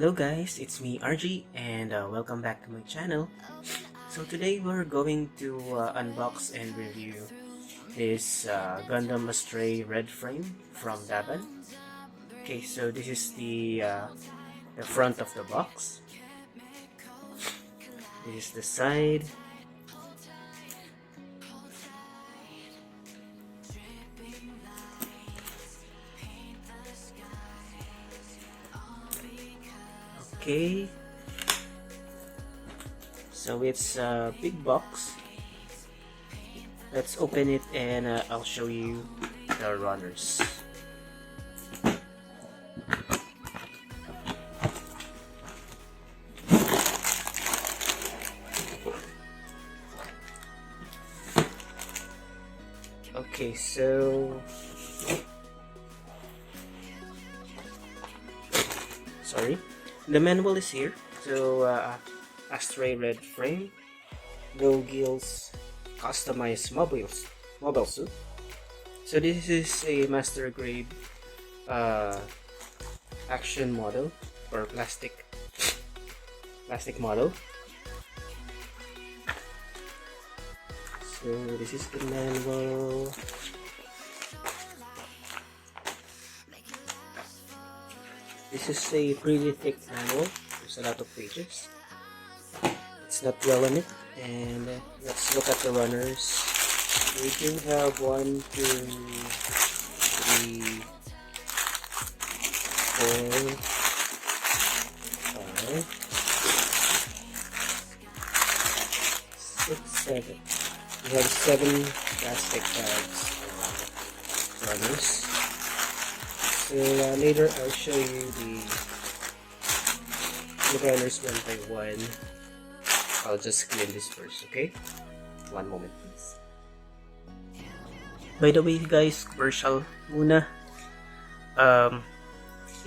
Hello guys, it's me RG and welcome back to my channel. So today we're going to unbox and review this Gundam Astray red frame from Daban. Okay, so this is the front of the box. This is the side. Okay, so it's a big box. Let's open it and I'll show you the runners. Okay, so the manual is here. So Astray red frame, no gills, customized mobile suit. So this is a master grade action model or plastic model. So this is the manual. This is a pretty thick manual. There's a lot of pages. It's not well on it. And let's look at the runners. We do have 1, 2, 3, 4, 5, 6, 7. We have 7 plastic bags of runners. So later I'll show you the runners one by one. I'll just clean this first, okay? One moment please. By the way guys, commercial muna.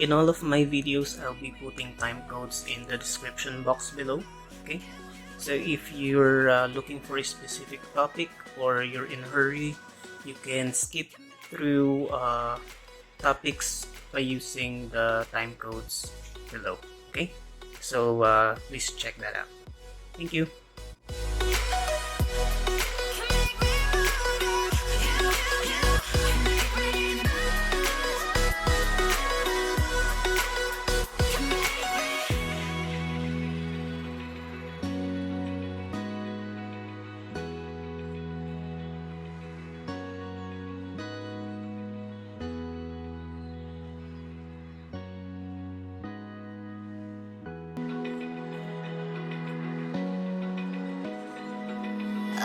In all of my videos, I'll be putting time codes in the description box below, okay? So if you're looking for a specific topic or you're in a hurry, you can skip through topics by using the time codes below, okay? So please check that out. Thank you.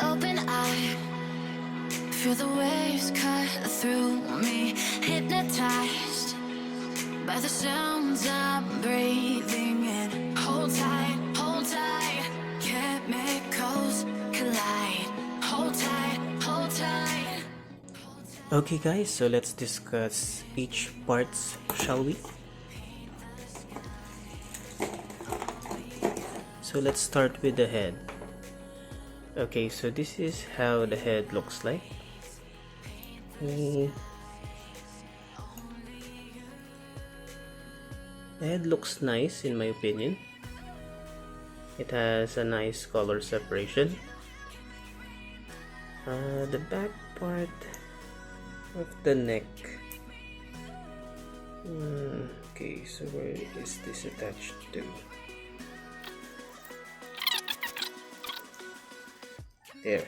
Open eye, feel the waves cut through me, hypnotized by the sounds I'm breathing in. Hold tight, chemicals collide. Hold tight, hold tight. Okay guys, so let's discuss each parts, shall we? So let's start with the head. Okay, so this is how the head looks like. The head looks nice in my opinion. It has a nice color separation. The back part of the neck. Okay, so where is this attached to? There.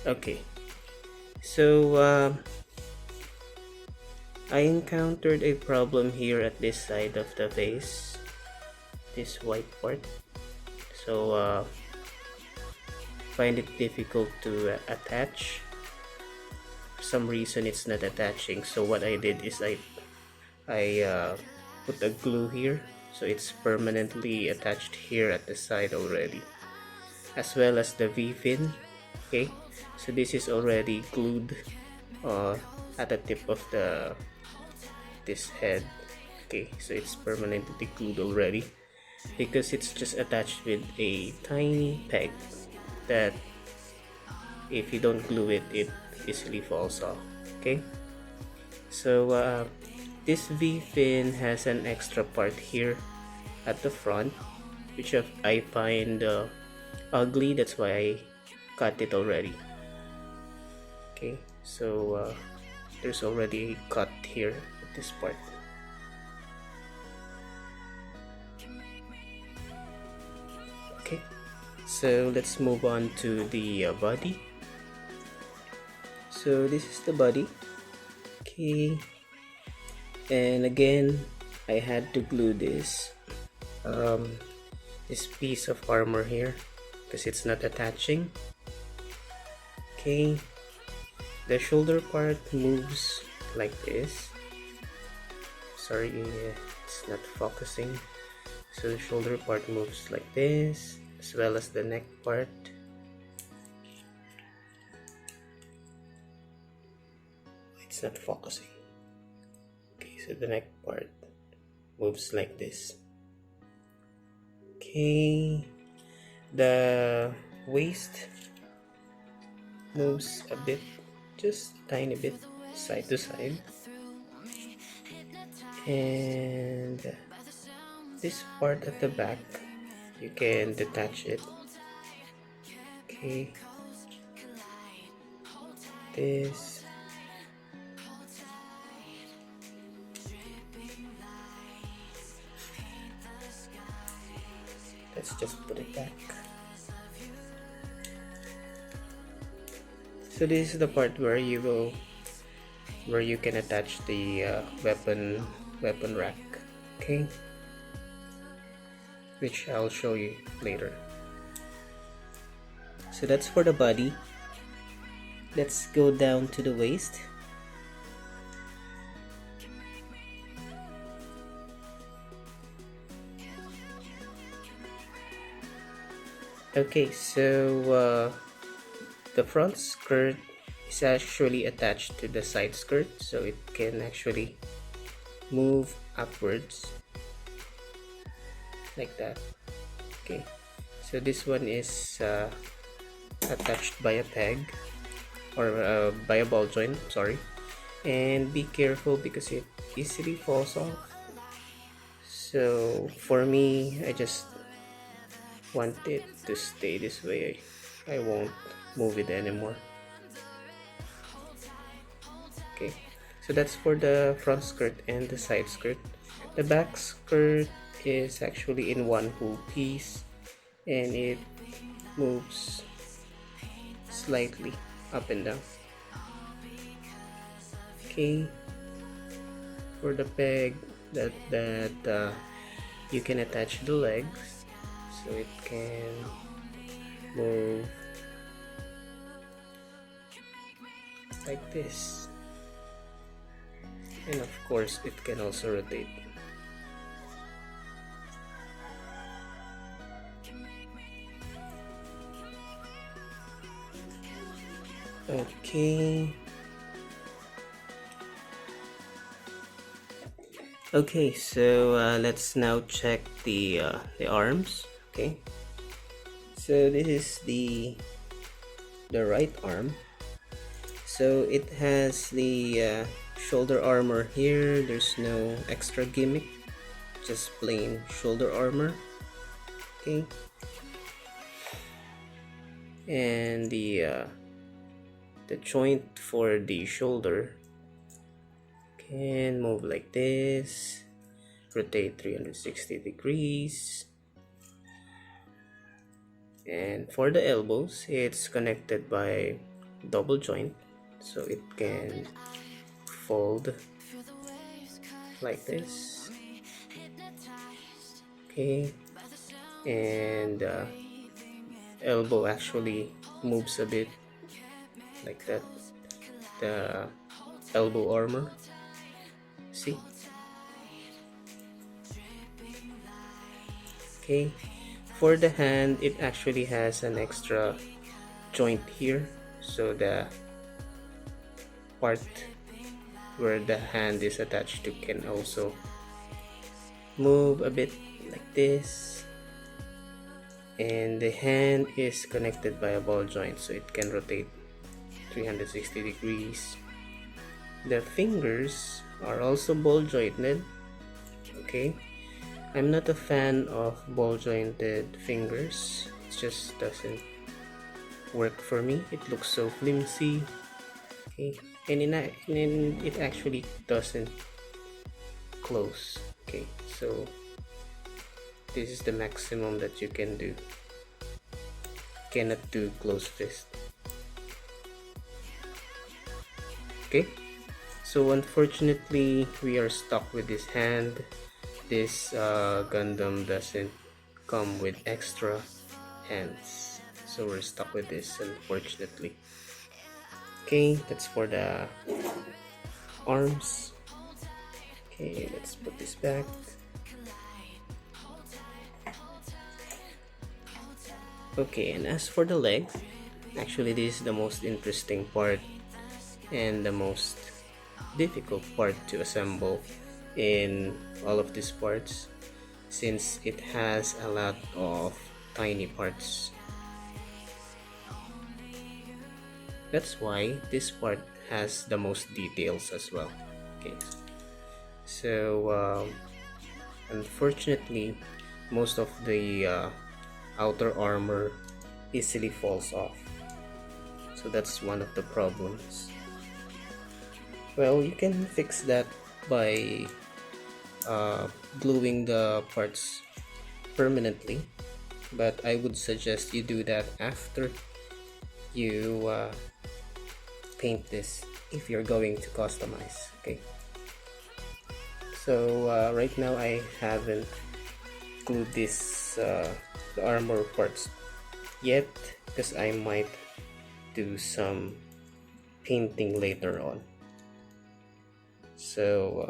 Okay, so I encountered a problem here at this side of the face, this white part. So find it difficult to attach. For some reason it's not attaching, so what I did is I put a glue here, so it's permanently attached here at the side already, as well as the V-fin. Okay, so this is already glued at the tip of this head. Okay, so it's permanently glued already because it's just attached with a tiny peg that if you don't glue it, it easily falls off. Okay, so this V-fin has an extra part here at the front, which I find ugly. That's why I cut it already. Okay, so there's already a cut here at this part. Okay, so let's move on to the body. So this is the body. Okay, and again I had to glue this piece of armor here because it's not attaching. Okay, the shoulder part moves like this. Sorry, it's not focusing. So the shoulder part moves like this, as well as the neck part. It's not focusing. Okay, so the neck part moves like this. Okay, the waist moves a bit, just a tiny bit, side to side, and this part at the back you can detach it. Okay, this, let's just put it back. So this is the part where you can attach the weapon rack. Okay, which I'll show you later. So that's for the body. Let's go down to the waist. Okay, so the front skirt is actually attached to the side skirt, so it can actually move upwards like that. Okay, so this one is attached by a peg or by a ball joint, sorry, and be careful because it easily falls off. So for me, I just want it to stay this way. I won't move it anymore. Okay, so that's for the front skirt and the side skirt. The back skirt is actually in one whole piece and it moves slightly up and down. Okay, for the peg that you can attach the legs so it can move like this, and of course it can also rotate. Okay, so let's now check the arms. Okay, so this is the right arm. So it has the shoulder armor here. There's no extra gimmick, just plain shoulder armor. Okay, and the joint for the shoulder can move like this, rotate 360 degrees, and for the elbows it's connected by double joint, so it can fold like this. Okay, and elbow actually moves a bit like that, the elbow armor, see? Okay, for the hand it actually has an extra joint here, so the part where the hand is attached to can also move a bit like this, and the hand is connected by a ball joint, so it can rotate 360 degrees. The fingers are also ball jointed. Okay, I'm not a fan of ball jointed fingers. It just doesn't work for me. It looks so flimsy. Okay, and it actually doesn't close. Okay, so this is the maximum that you can do. Cannot do close fist. Okay, so unfortunately we are stuck with this hand. This Gundam doesn't come with extra hands, so we're stuck with this, unfortunately. Okay, that's for the arms. Okay, let's put this back. Okay, and as for the legs, actually this is the most interesting part and the most difficult part to assemble in all of these parts, since it has a lot of tiny parts. That's why this part has the most details as well. Okay, so unfortunately most of the outer armor easily falls off, so that's one of the problems. Well, you can fix that by gluing the parts permanently, but I would suggest you do that after you paint this, if you're going to customize. Okay, so right now I haven't glued this the armor parts yet, because I might do some painting later on. So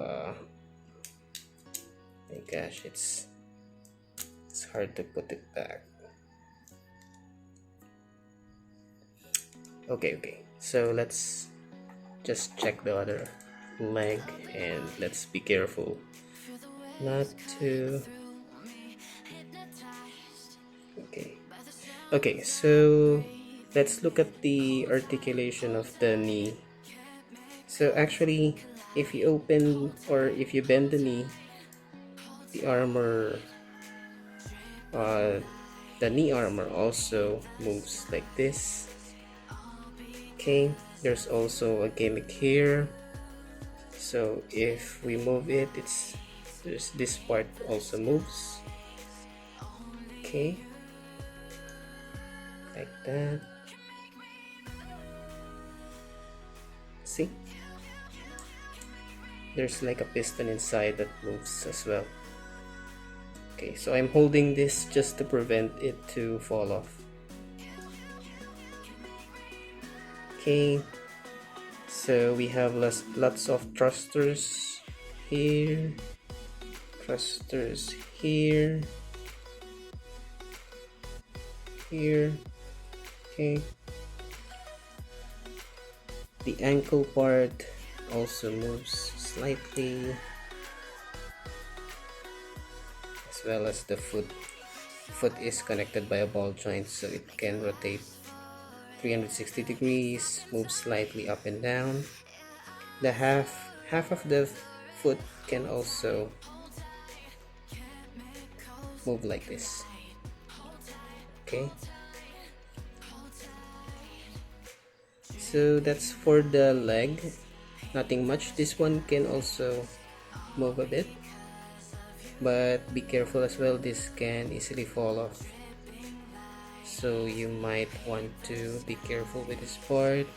my gosh, it's hard to put it back. Okay, so let's just check the other leg, and let's be careful not to. Okay, so let's look at the articulation of the knee. So actually, if you open or if you bend the knee, the armor, the knee armor also moves like this. Okay, there's also a gimmick here. So if we move it, this part also moves. Okay, like that. See, there's like a piston inside that moves as well. Okay, so I'm holding this just to prevent it to fall off. Okay, so we have lots of thrusters here, thrusters here, okay. The ankle part also moves slightly, as well as the foot. Foot is connected by a ball joint, so it can rotate 360 degrees, move slightly up and down. The half of the foot can also move like this. Okay, so that's for the leg. Nothing much. This one can also move a bit, but be careful as well, this can easily fall off, so you might want to be careful with this part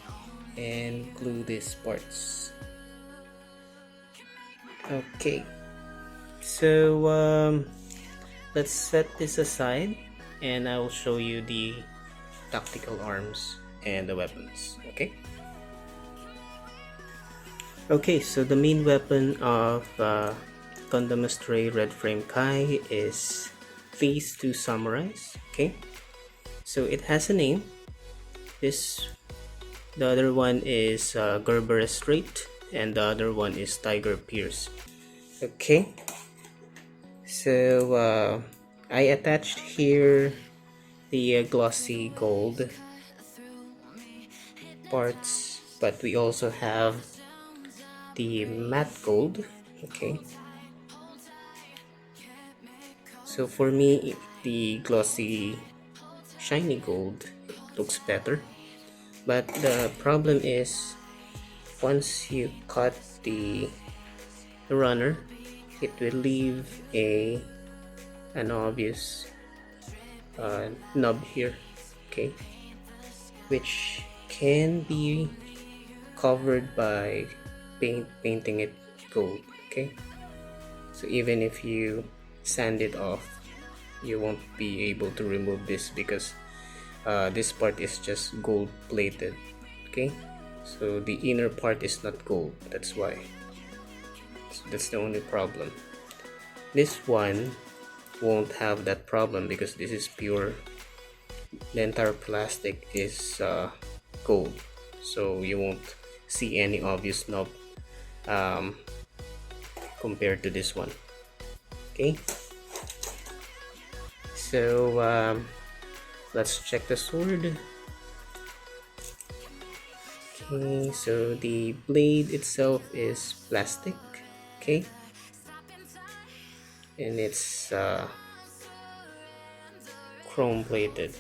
and glue these parts. Okay, so let's set this aside and I will show you the tactical arms and the weapons. Okay, so the main weapon of Gundam Astray Red Frame Kai is these two samurais. Okay, so it has a name. The other one is Gerber Strait, and the other one is Tiger Pierce. Okay, so I attached here the glossy gold parts, but we also have the matte gold. Okay, so for me the glossy shiny gold looks better, but the problem is once you cut the runner, it will leave an obvious nub here, okay, which can be covered by painting it gold. Okay, so even if you sand it off, you won't be able to remove this because this part is just gold plated. Okay, so the inner part is not gold, that's why. So that's the only problem. This one won't have that problem because this is pure. The entire plastic is gold, so you won't see any obvious knob um, compared to this one. Okay, so let's check the sword. Okay, so the blade itself is plastic. Okay, and it's chrome plated,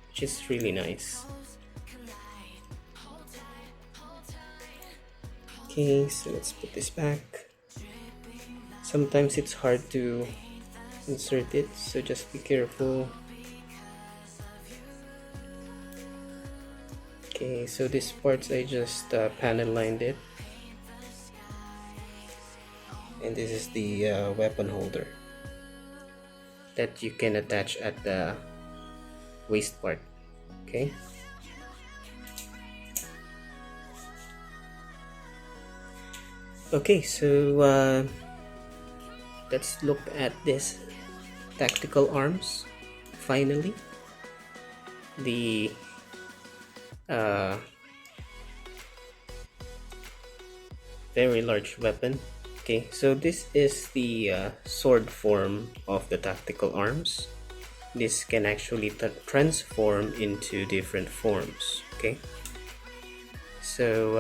which is really nice. Okay, so let's put this back. Sometimes it's hard to insert it, so just be careful. Okay, so this parts I just panel lined it, and this is the weapon holder that you can attach at the waist part. Okay, okay, so let's look at this tactical arms. Finally, the very large weapon. Okay, so this is the sword form of the tactical arms. This can actually transform into different forms. Okay, so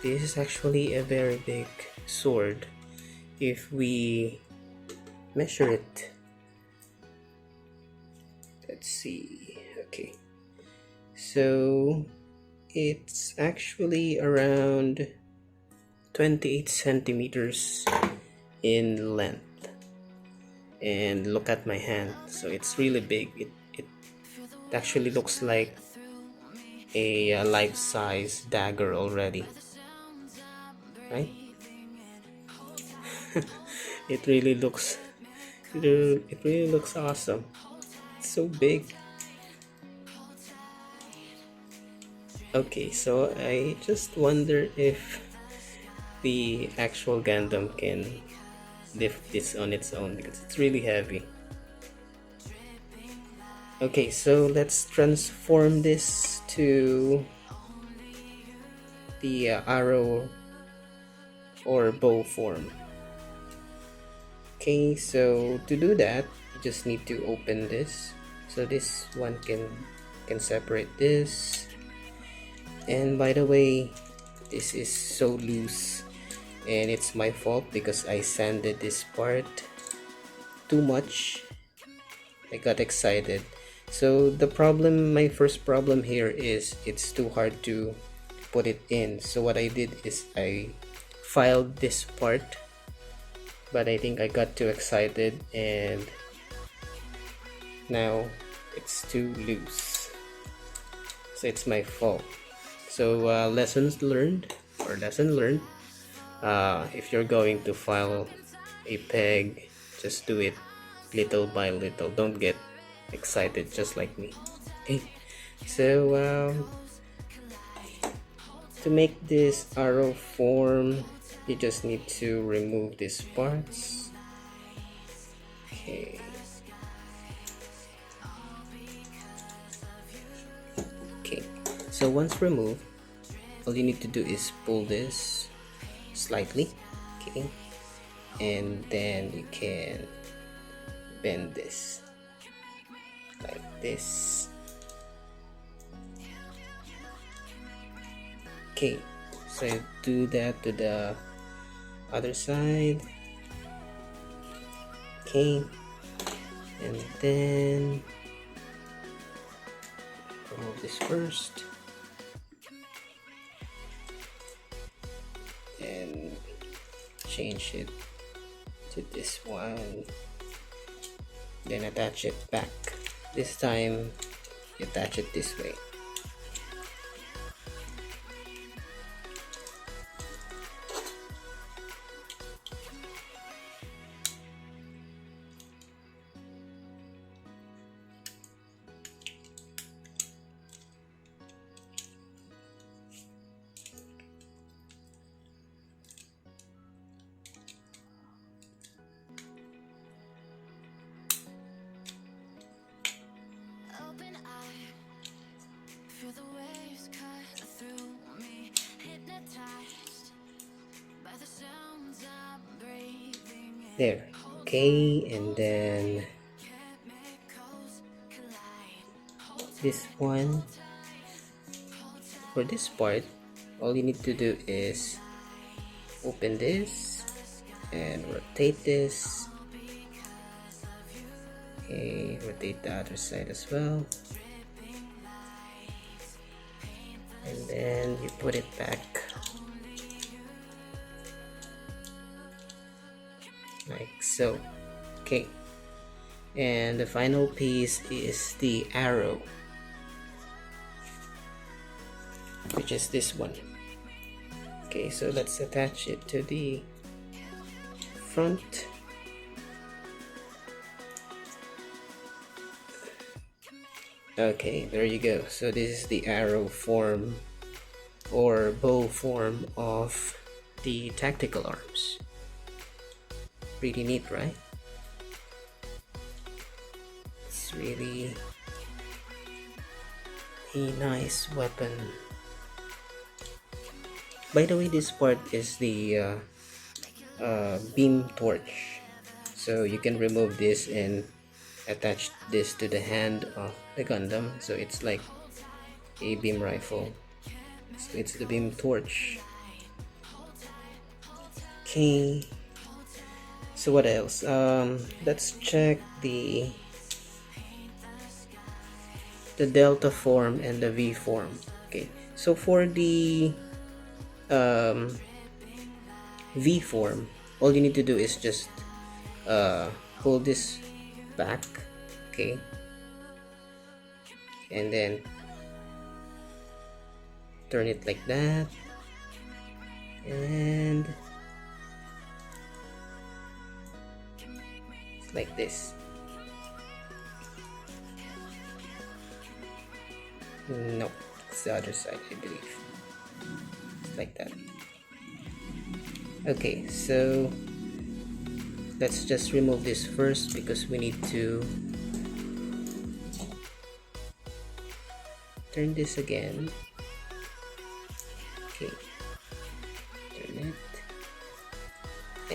this is actually a very big sword. If we measure it, let's see. Okay, so it's actually around 28 centimeters in length, and look at my hand, so it's really big. It actually looks like a life-size dagger already, right? it really looks it really looks awesome. It's so big. Okay, so I just wonder if the actual Gundam can lift this on its own because it's really heavy. Okay, so let's transform this to the arrow or bow form. Okay, so to do that, you just need to open this. So this one can separate this. And by the way, this is so loose, and it's my fault because I sanded this part too much. I got excited. So the problem, my first problem here is it's too hard to put it in. So what I did is I filed this part, but I think I got too excited and now it's too loose. So it's my fault. So lesson learned. If you're going to file a peg, just do it little by little. Don't get excited just like me. Okay, so to make this arrow form, you just need to remove these parts. Okay. Okay, so once removed, all you need to do is pull this slightly, okay, and then you can bend this like this. Okay, so do that to the other side. Okay, and then remove this first and change it to this one, then attach it back. This time you attach it this way. Open eye, feel the waves cut through me, hypnotized by the sounds I'm breathing in. There. Okay, and then Chemicals collide. this one, for this part, all you need to do is open this and rotate this. Okay, rotate the other side as well, and then you put it back like so. Okay, and the final piece is the arrow, which is this one. Okay, so let's attach it to the front. Okay, there you go. So this is the arrow form or bow form of the tactical arms. Pretty neat, right? It's really a nice weapon. By the way, this part is the beam torch, so you can remove this and attach this to the hand of the Gundam, so it's like a beam rifle. So it's the beam torch. Okay, so what else? Let's check the delta form and the V form. Okay, so for the V form, all you need to do is just pull this back, okay, and then turn it like that, and like this. No, it's the other side, I believe. Like that. Okay, so let's just remove this first because we need to turn this again. Okay, turn it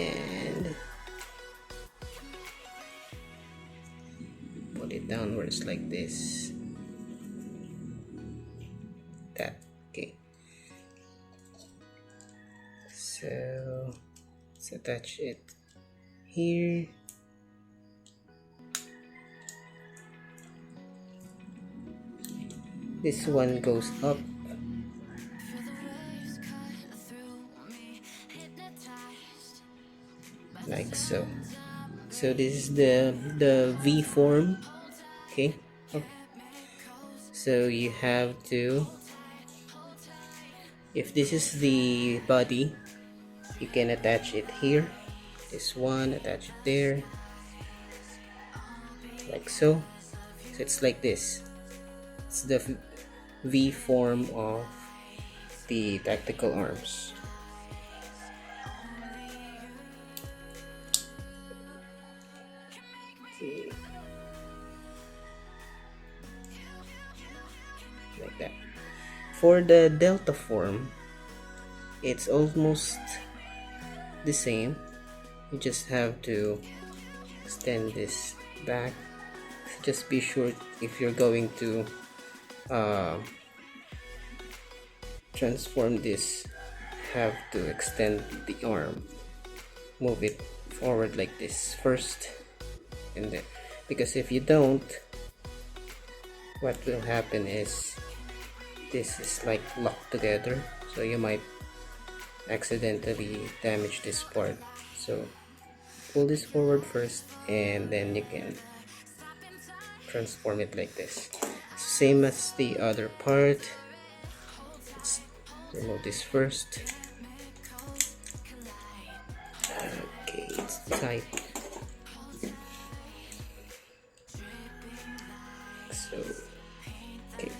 and put it downwards like this. That. Okay, so let's attach it here. This one goes up like so. So this is the V form. Okay, oh. So you have to, if this is the body, you can attach it here. This one, attach it there, like so. So it's like this. It's the V form of the tactical arms. Okay. Like that. For the delta form, it's almost the same. You just have to extend this back. Just be sure if you're going to transform this, have to extend the arm, move it forward like this first, and then, because if you don't, what will happen is this is like locked together, so you might accidentally damage this part. So pull this forward first, and then you can transform it like this, same as the other part. Let's remove this first. Okay, it's tight, so okay,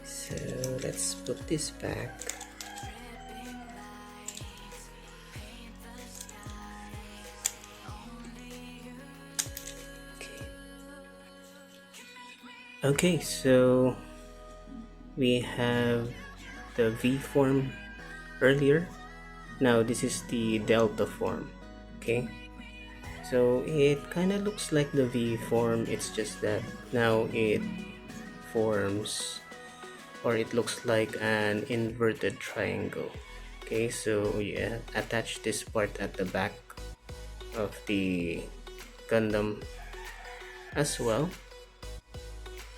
so let's put this back. Okay, so we have the V form earlier. Now this is the delta form. Okay, so it kind of looks like the V form, it's just that now it forms, or it looks like an inverted triangle. Okay, so yeah, attach this part at the back of the Gundam as well,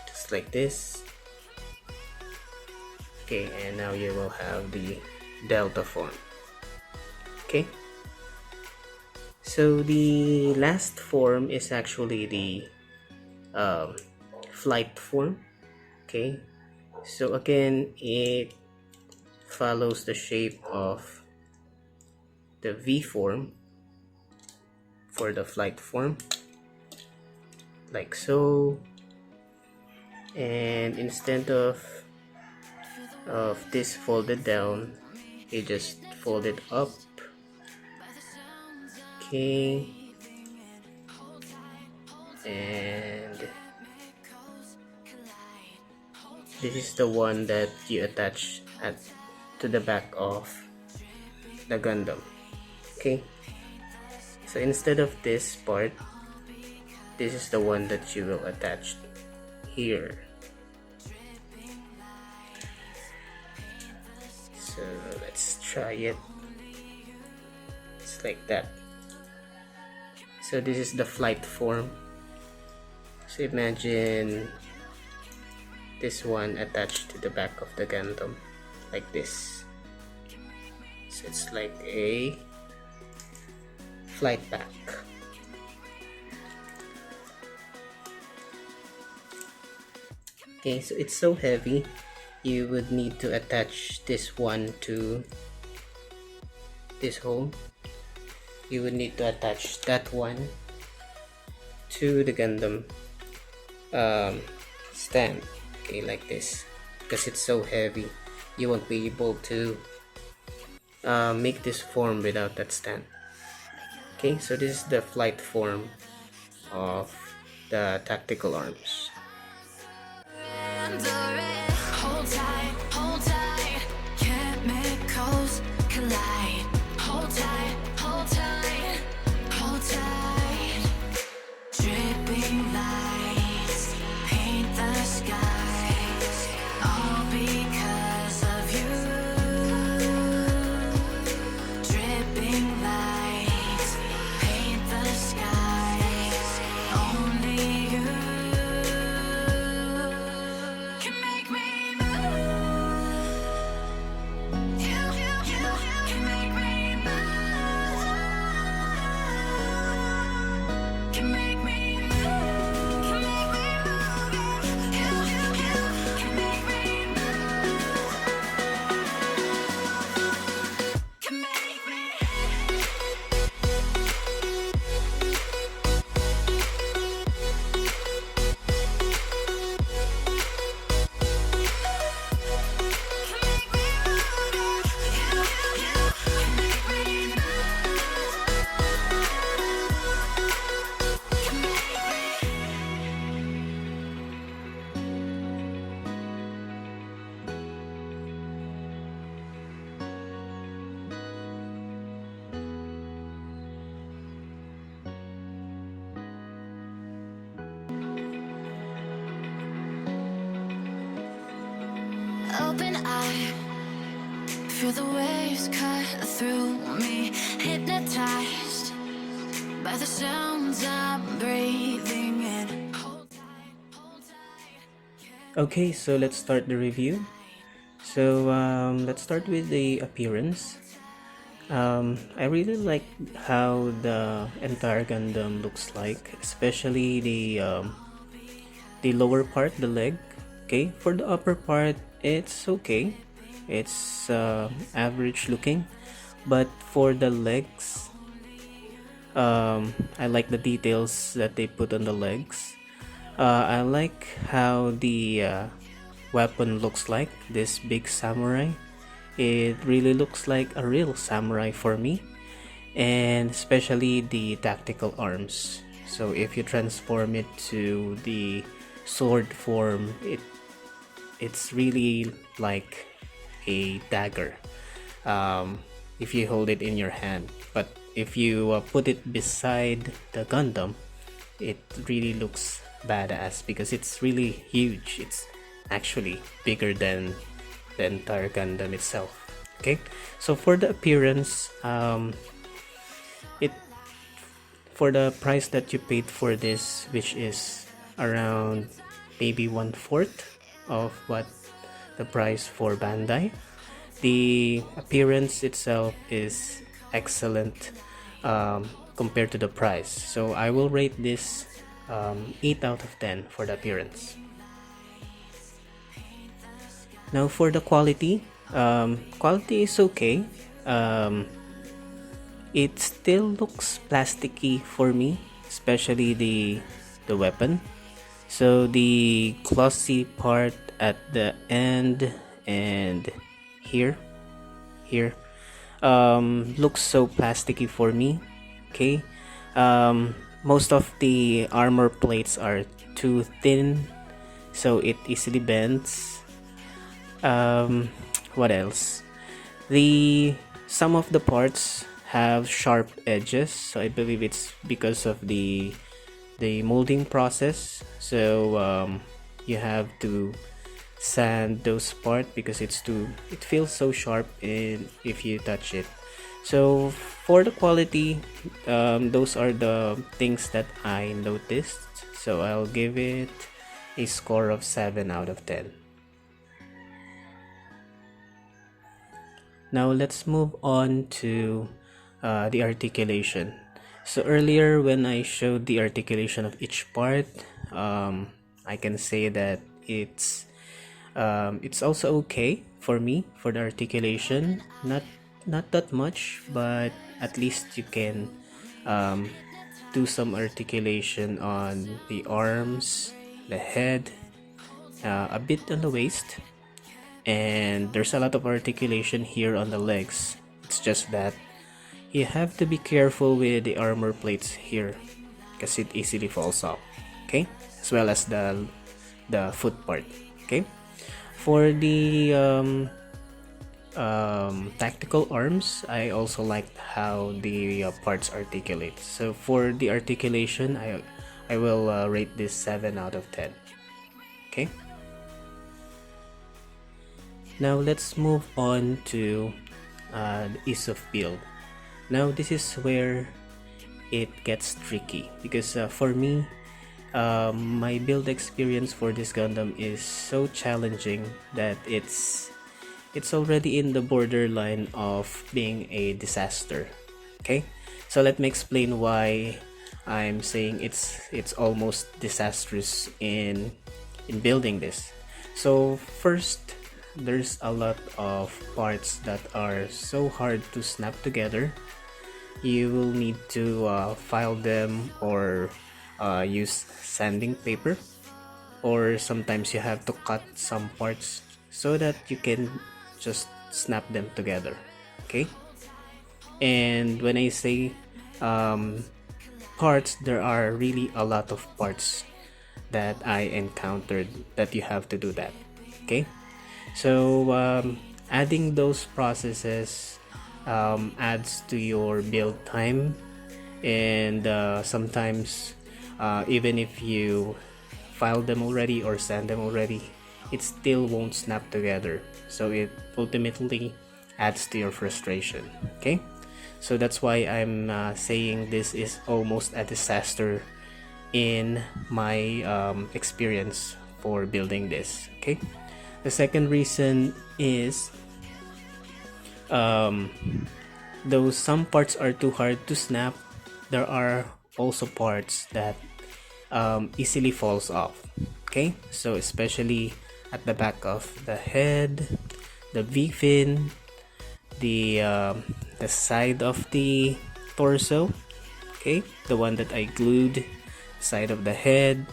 just like this. Okay, and now you will have the delta form. Okay, so the last form is actually the flight form. Okay, so again, it follows the shape of the V form for the flight form, like so. And instead of this folded down, you just fold it up. Okay, and this is the one that you attach to the back of the Gundam. Okay, so instead of this part, this is the one that you will attach here. So let's try it. It's like that. So this is the flight form. So imagine this one attached to the back of the Gundam like this. So it's like a flight pack. Okay, so it's so heavy, you would need to attach this one to this hole. You would need to attach that one to the Gundam stand. Okay, like this, because it's so heavy, you won't be able to make this form without that stand. Okay, so this is the flight form of the tactical arms. Hold tight, chemicals collide. Hold tight, hold tight. Dripping lights paint the skies, all because of you. Dripping lights paint the skies, only you can make me move. You can make me move. Can make me move. Can make me move. You Feel the waves cut through me, hypnotized by the sounds I'm breathing in. Hold tight. Okay, so let's start the review. So let's start with the appearance. I really like how the entire Gundam looks like, especially the lower part, the leg. Okay, for the upper part, it's okay. It's average looking, but for the legs, I like the details that they put on the legs. I like how the weapon looks like, this big samurai. It really looks like a real samurai for me, and especially the tactical arms. So if you transform it to the sword form, it's really like a dagger if you hold it in your hand. But if you put it beside the Gundam, it really looks badass because it's really huge. It's actually bigger than the entire Gundam itself. Okay, so for the appearance, it for the price that you paid for this, which is around maybe 1/4 of what the price for Bandai, the appearance itself is excellent compared to the price. So I will rate this 8 out of 10 for the appearance. Now for the quality, quality is okay. It still looks plasticky for me, especially the weapon. So the glossy part at the end and here looks so plasticky for me. Okay, most of the armor plates are too thin, so it easily bends. What else? The some of the parts have sharp edges, so I believe it's because of the molding process. So you have to sand those parts because it feels so sharp if you touch it. So for the quality, those are the things that I noticed. So I'll give it a score of 7 out of 10. Now let's move on to the articulation. So earlier when I showed the articulation of each part, I can say that it's also okay for me for the articulation. Not that much, but at least you can do some articulation on the arms, the head, a bit on the waist, and there's a lot of articulation here on the legs. It's just that you have to be careful with the armor plates here because it easily falls off. Okay, as well as the foot part. Okay, for the tactical arms, I also liked how the parts articulate. So for the articulation, I will rate this 7 out of 10. Okay, now let's move on to the ease of build. Now this is where it gets tricky because for me, my build experience for this Gundam is so challenging that it's already in the borderline of being a disaster. Okay, so let me explain why I'm saying it's almost disastrous in building this. So first, there's a lot of parts that are so hard to snap together. You will need to file them or use sanding paper, or sometimes you have to cut some parts so that you can just snap them together. Okay, and when I say parts, there are really a lot of parts that I encountered that you have to do that. Okay, so adding those processes adds to your build time, and sometimes even if you file them already or sand them already, it still won't snap together. So it ultimately adds to your frustration. Okay, so that's why I'm saying this is almost a disaster in my experience for building this. Okay, the second reason is though some parts are too hard to snap, there are also parts that easily falls off. Okay, so especially at the back of the head, the V-fin, the side of the torso. Okay, the one that I glued, side of the head,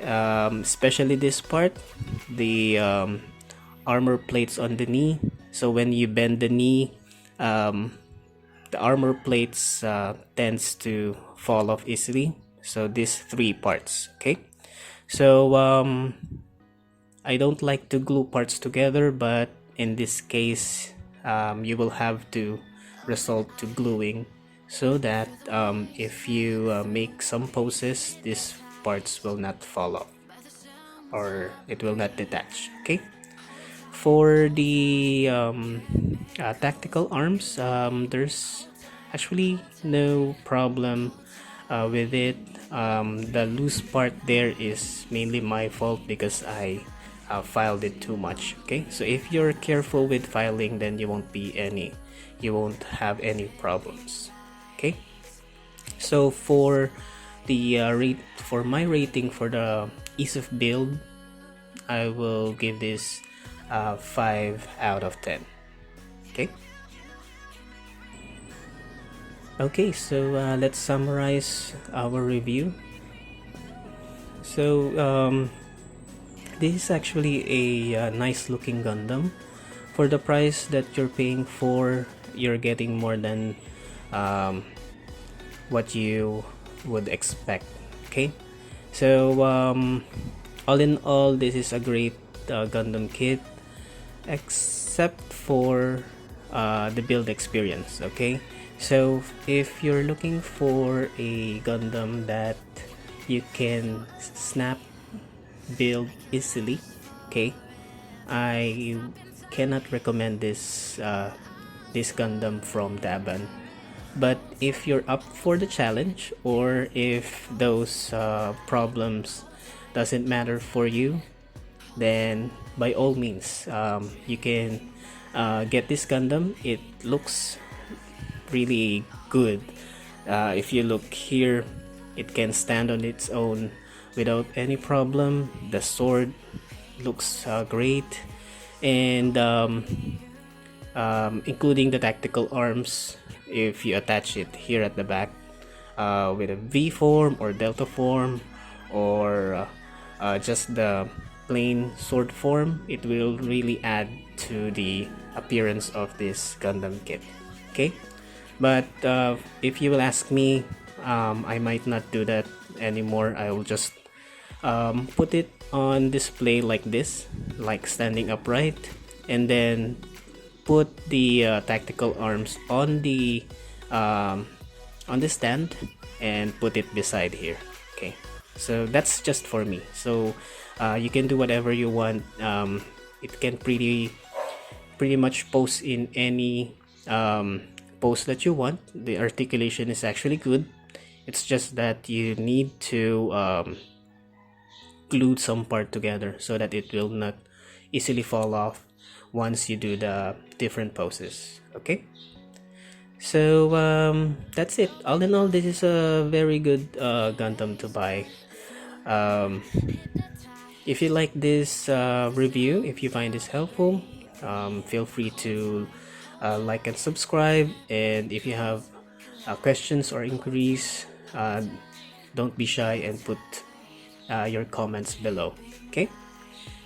especially this part, the armor plates on the knee. So when you bend the knee, the armor plates tends to fall off easily. So these three parts. Okay, so I don't like to glue parts together, but in this case you will have to resort to gluing, so that if you make some poses, these parts will not fall off or it will not detach. Okay, for the tactical arms, there's actually no problem with it. The loose part there is mainly my fault because I filed it too much. Okay, so if you're careful with filing, then you won't have any problems. Okay, so for the for my rating for the ease of build, I will give this 5 out of 10. Okay. Okay, so let's summarize our review. So this is actually a nice looking Gundam. For the price that you're paying for, you're getting more than what you would expect. Okay, so all in all, this is a great Gundam kit, except for the build experience. Okay, so if you're looking for a Gundam that you can snap build easily, okay, I cannot recommend this this Gundam from Daban. But if you're up for the challenge, or if those problems doesn't matter for you, then by all means you can get this Gundam. It looks really good. If you look here, it can stand on its own without any problem. The sword looks great, and including the tactical arms, if you attach it here at the back with a V form or delta form, or just the plain sword form, it will really add to the appearance of this Gundam kit. Okay, but if you will ask me, I might not do that anymore. I will just put it on display like this, like standing upright, and then put the tactical arms on the stand and put it beside here. Okay, so that's just for me. So you can do whatever you want. It can pretty much pose in any pose that you want. The articulation is actually good. It's just that you need to glue some part together so that it will not easily fall off once you do the different poses. Okay, so that's it. All in all, this is a very good Gundam to buy. If you like this review, if you find this helpful, feel free to like and subscribe. And if you have questions or inquiries, don't be shy and put your comments below. Okay,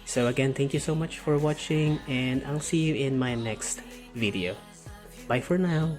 so again, thank you so much for watching, and I'll see you in my next video. Bye for now.